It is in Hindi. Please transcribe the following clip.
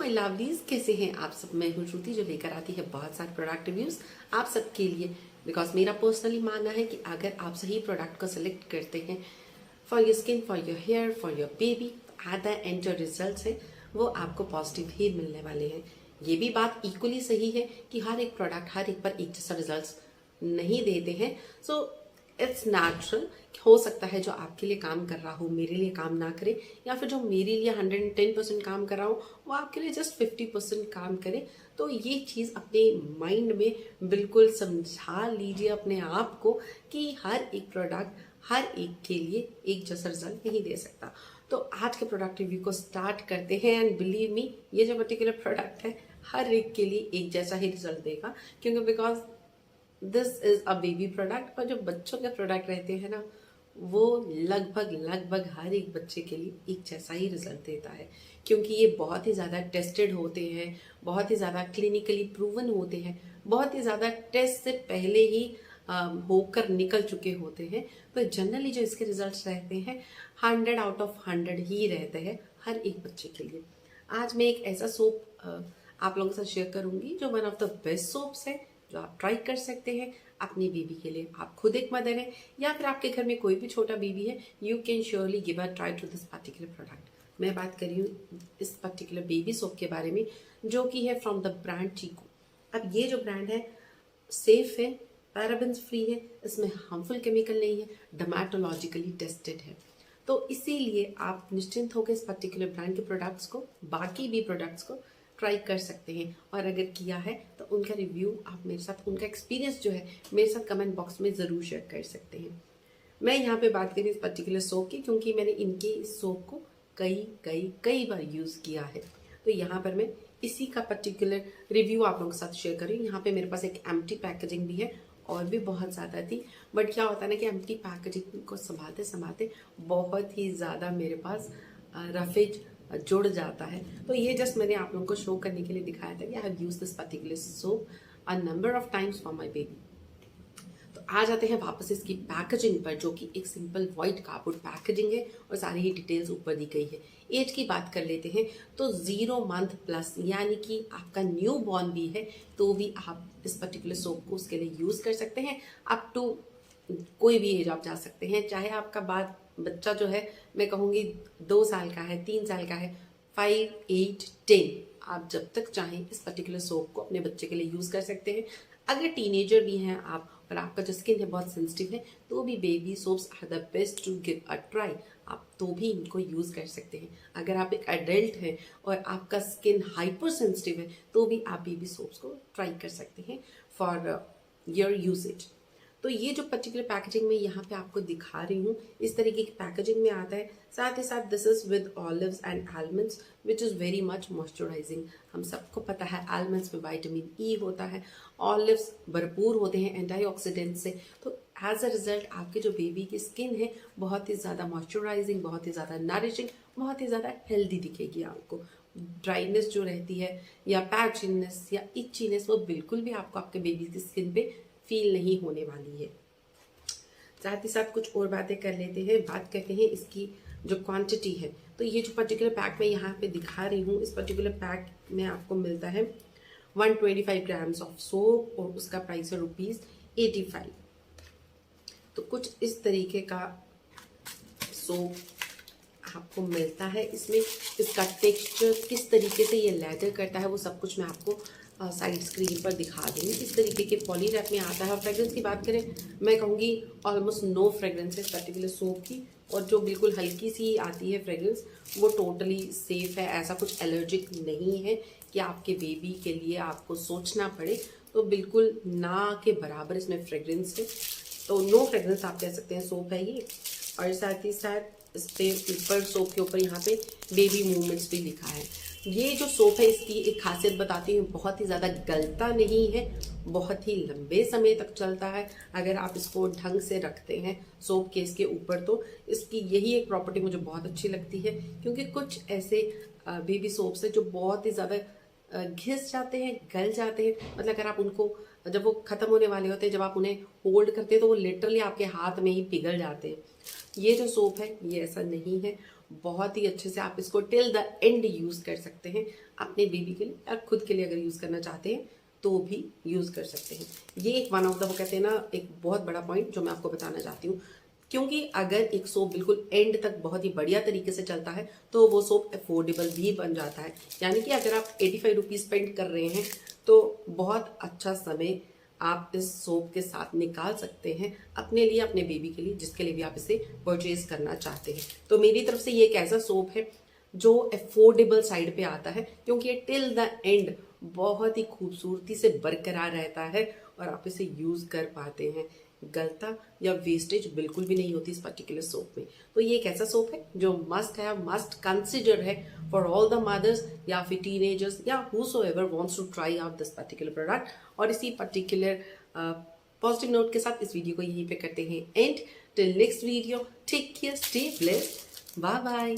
माय लवलीज, कैसे हैं आप सब। मैं हूँ श्रुति जो लेकर आती है बहुत सारे प्रोडक्ट रिव्यूज आप सबके लिए। बिकॉज मेरा पर्सनली मानना है कि अगर आप सही प्रोडक्ट को सिलेक्ट करते हैं for your skin, for your hair, for your baby, at the end जो रिजल्ट है वो आपको पॉजिटिव ही मिलने वाले हैं। ये भी बात इक्वली सही है कि हर एक प्रोडक्ट हर एक पर एक जैसा रिजल्ट नहीं देते हैं। So it's natural. हो सकता है जो आपके लिए काम कर रहा हो मेरे लिए काम ना करे, या फिर जो मेरे लिए 110% काम कर रहा हो वो आपके लिए जस्ट 50% काम करे। तो ये चीज़ अपने माइंड में बिल्कुल समझा लीजिए अपने आप को कि हर एक प्रोडक्ट हर एक के लिए एक जैसा रिजल्ट नहीं दे सकता। तो आज के प्रोडक्ट रिव्यू को स्टार्ट करते हैं। एंड बिलीव मी, ये जो पर्टिकुलर प्रोडक्ट है हर एक के लिए एक जैसा ही रिजल्ट देगा, क्योंकि because this is a baby product. और जो बच्चों के प्रोडक्ट रहते हैं ना, वो लगभग हर एक बच्चे के लिए एक जैसा ही रिजल्ट देता है, क्योंकि ये बहुत ही ज़्यादा टेस्टेड होते हैं, बहुत ही ज़्यादा क्लिनिकली प्रूवन होते हैं, बहुत ही ज़्यादा टेस्ट से पहले ही होकर निकल चुके होते हैं। तो जनरली जो इसके रिजल्ट्स रहते हैं 100 आउट ऑफ 100 ही रहते हैं हर एक बच्चे के लिए। आज मैं एक ऐसा सोप आप लोगों के साथ शेयर करूंगी जो one of the best soaps है, जो आप ट्राई कर सकते हैं अपनी बेबी के लिए। आप खुद एक मदर हैं या फिर आपके घर में कोई भी छोटा बेबी है, you can surely give a try to this particular product. मैं बात कर रही हूँ इस पर्टिकुलर बेबी सोप के बारे में, जो कि है फ्रॉम द ब्रांड चीकू। अब ये जो ब्रांड है सेफ है, पैराबेन्स फ्री है, इसमें हार्मफुल केमिकल नहीं है, डर्मेटोलॉजिकली टेस्टेड है। तो इसीलिए आप निश्चिंत होकर इस पर्टिकुलर ब्रांड के प्रोडक्ट्स को, बाकी भी प्रोडक्ट्स को ट्राई कर सकते हैं। और अगर किया है तो उनका रिव्यू आप मेरे साथ, उनका एक्सपीरियंस जो है मेरे साथ कमेंट बॉक्स में ज़रूर शेयर कर सकते हैं। मैं यहाँ पे बात करी इस पर्टिकुलर सोप की, क्योंकि मैंने इनके इस सोप को कई बार यूज़ किया है। तो यहाँ पर मैं इसी का पर्टिकुलर रिव्यू आप लोगों के साथ शेयर कर रही हूँ। यहाँ पे मेरे पास एक एम्प्टी पैकेजिंग भी है, और भी बहुत ज़्यादा थी, बट क्या होता है ना कि एम्प्टी पैकेजिंग को संभालते संभालते बहुत ही ज़्यादा मेरे पास रफेज जुड़ जाता है। तो ये जस्ट मैंने आप लोगों को शो करने के लिए दिखाया था कि I have used this particular soap a number of times for my baby. तो आ जाते हैं वापस इसकी पैकेजिंग पर, जो कि एक सिंपल व्हाइट कार्डबोर्ड पैकेजिंग है और सारी ही डिटेल्स ऊपर दी गई है। एज की बात कर लेते हैं तो 0 मंथ प्लस, यानी कि आपका न्यू बॉर्न भी है तो भी आप इस पर्टिकुलर सोप को उसके लिए यूज़ कर सकते हैं। अप टू कोई भी एज आप जा सकते हैं, चाहे आपका बच्चा जो है मैं कहूँगी 2 साल का है, 3 साल का है, 5, 8, 10, आप जब तक चाहें इस पर्टिकुलर सोप को अपने बच्चे के लिए यूज़ कर सकते हैं। अगर टीनेजर भी हैं आप और आपका जो स्किन है बहुत सेंसिटिव है, तो भी baby soaps are the best to give a try. आप तो भी इनको यूज़ कर सकते हैं। अगर आप एक एडल्ट हैं और आपका स्किन हाइपर सेंसिटिव है, तो भी आप बेबी सोप्स को ट्राई कर सकते हैं फॉर योर यूसेज। तो ये जो पर्टिकुलर पैकेजिंग में यहाँ पे आपको दिखा रही हूँ, इस तरीके की पैकेजिंग में आता है। साथ ही साथ this is with olives and almonds which is very much moisturising. हम सबको पता है आलमंड्स में विटामिन ई होता है, ऑलिव्स भरपूर होते हैं एंटीऑक्सीडेंट से। तो एज अ रिजल्ट आपके जो बेबी की स्किन है बहुत ही ज़्यादा मॉइस्चराइजिंग, बहुत ही ज़्यादा नरिशिंग, बहुत ही ज़्यादा हेल्दी दिखेगी आपको। ड्राइनेस जो रहती है या पैचीनेस या इचीनेस, वो बिल्कुल भी आपको आपके बेबी की स्किन पे फील नहीं होने वाली है। साथ ही साथ कुछ और बातें कर लेते हैं, बात करते हैं इसकी जो क्वांटिटी है। तो ये जो पर्टिकुलर पैक मैं यहाँ पे दिखा रही हूँ, इस पर्टिकुलर पैक में आपको मिलता है 125 ग्राम्स ऑफ सोप और उसका प्राइस है ₹85। तो कुछ इस तरीके का सोप आपको मिलता है। इसमें इसका टेक्सचर किस तरीके से ये लेदर करता है वो सब कुछ मैं आपको साइड स्क्रीन पर दिखा दूँगी। इस तरीके के पॉली रैप में आता है। और फ्रेग्रेंस की बात करें, मैं कहूँगी ऑलमोस्ट नो फ्रेग्रेंस है इस पर्टिकुलर सोप की, और जो बिल्कुल हल्की सी आती है फ्रेग्रेंस वो टोटली सेफ है। ऐसा कुछ एलर्जिक नहीं है कि आपके बेबी के लिए आपको सोचना पड़े। तो बिल्कुल ना के बराबर इसमें फ्रेग्रेंस है, तो नो फ्रेग्रेंस आप कह सकते हैं सोप है ये। और साथ ही साथ इस पे ऊपर सोप के ऊपर यहाँ पे बेबी मूवमेंट्स भी लिखा है। ये जो सोप है इसकी एक खासियत बताती हूँ, बहुत ही ज़्यादा गलता नहीं है, बहुत ही लंबे समय तक चलता है अगर आप इसको ढंग से रखते हैं सोप केस के ऊपर। तो इसकी यही एक प्रॉपर्टी मुझे बहुत अच्छी लगती है, क्योंकि कुछ ऐसे बेबी सोप्स हैं जो बहुत ही ज़्यादा घिस जाते हैं, गल जाते हैं। मतलब अगर आप उनको, जब वो ख़त्म होने वाले होते हैं, जब आप उन्हें होल्ड करते हैं तो वो लिटरली आपके हाथ में ही पिघल जाते हैं। ये जो सोप है ये ऐसा नहीं है, बहुत ही अच्छे से आप इसको टिल द एंड यूज कर सकते हैं अपने बेबी के लिए या खुद के लिए अगर यूज करना चाहते हैं तो भी यूज कर सकते हैं। ये एक वन ऑफ द वो कहते हैं ना एक बहुत बड़ा पॉइंट जो मैं आपको बताना चाहती हूँ, क्योंकि अगर एक सोप बिल्कुल एंड तक बहुत ही बढ़िया तरीके से चलता है तो वो सोप अफोर्डेबल भी बन जाता है। यानी कि अगर आप 85 रुपीज स्पेंड कर रहे हैं तो बहुत अच्छा समय आप इस सोप के साथ निकाल सकते हैं अपने लिए, अपने बेबी के लिए, जिसके लिए भी आप इसे परचेज करना चाहते हैं। तो मेरी तरफ से ये एक ऐसा सोप है जो अफोर्डेबल साइड पे आता है, क्योंकि ये टिल द एंड बहुत ही खूबसूरती से बरकरार रहता है और आप इसे यूज कर पाते हैं। गलता या वेस्टेज बिल्कुल भी नहीं होती इस पर्टिकुलर सोप में। तो ये एक ऐसा सोप है जो मस्ट है, मस्ट कंसिडर है फॉर ऑल द मदर्स या फिर टीनेजर्स या whosoever wants to try out this particular product। और इसी पर्टिकुलर पॉजिटिव नोट के साथ इस वीडियो को यहीं पे करते हैं and till next video, take care, stay blessed, bye bye.